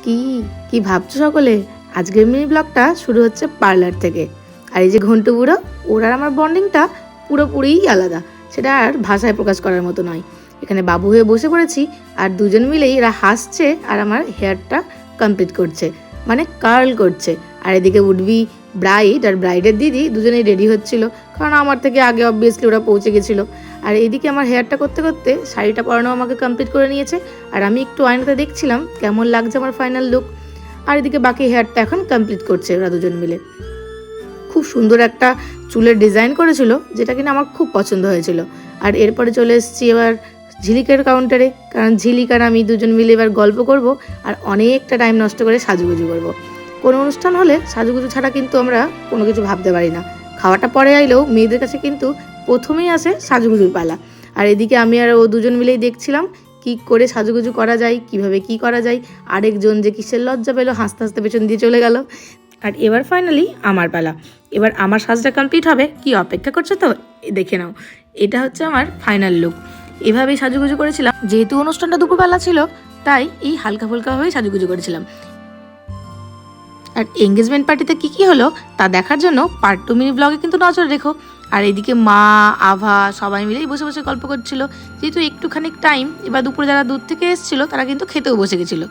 কি কি ভাবছো সকলে? আজকের মিনি ব্লগটা শুরু হচ্ছে পার্লার থেকে। আর এই যে ঘন্টু বুড়ো, ওর আর আমার বন্ডিংটা পুরোপুরিই আলাদা, সেটা আর ভাষায় প্রকাশ করার মতো নয়। এখানে বাবু হয়ে বসে পড়েছি আর দুজন মিলেই এরা হাসছে আর আমার হেয়ারটা কমপ্লিট করছে, মানে কার্ল করছে। আর এদিকে উডবি ব্রাইড আর ব্রাইডের দিদি দুজনেই রেডি হচ্ছিল, কারণ আমার থেকে আগে অবভিয়াসলি ওরা পৌঁছে গেছিলো। আর এইদিকে আমার হেয়ারটা করতে করতে শাড়িটা পরানো আমাকে কমপ্লিট করে নিয়েছে, আর আমি একটু আয়নাতে দেখছিলাম কেমন লাগছে আমার ফাইনাল লুক। আর এদিকে বাকি হেয়ারটা এখন কমপ্লিট করছে ওরা দুজন মিলে। খুব সুন্দর একটা চুলের ডিজাইন করেছিল, যেটা কিনা আমার খুব পছন্দ হয়েছিল। আর এরপরে চলে এসেছি এবার ঝিলিকের কাউন্টারে, কারণ ঝিলিক আর আমি দুজন মিলে এবার গল্প করব আর অনেকটা টাইম নষ্ট করে সাজুগুজু করব। কোনো অনুষ্ঠান হলে সাজুগুজু ছাড়া কিন্তু আমরা কোনো কিছু ভাবতে পারি না। খাওয়াটা পরে আইলেও মেয়েদের কাছে কিন্তু প্রথমেই আসে সাজুগুজুর পালা। আর এদিকে আমি আর ও দুজন মিলেই দেখছিলাম কি করে সাজুগুজু করা যায়, কিভাবে কি করা যায়। আরেকজন যে কিসের লজ্জা পেলো, হাসতে হাসতে পেছন দিয়ে চলে গেল। আর এবার ফাইনালি আমার পালা। এবার আমার সাজটা কমপ্লিট হবে, কি অপেক্ষা করছে তো দেখে নাও। এটা হচ্ছে আমার ফাইনাল লুক। এভাবেই সাজুগুজু করেছিলাম, যেহেতু অনুষ্ঠানটা দুপুরবেলা ছিল তাই এই হালকা ফুলকাভাবেই সাজুগুজু করেছিলাম। আর এঙ্গেজমেন্ট পার্টিতে কি কি হলো তা দেখার জন্য পার্ট 2 মিনি ব্লগে কিন্তু নজর রেখো। আর এদিকে মা, আভা সবাই মিলেই বসে বসে গল্প করছিল, যেহেতু একটুখানি টাইম। এবার দুপুরে যারা দূর থেকে এসেছিল তারা কিন্তু খেতেও বসে গেছিলো।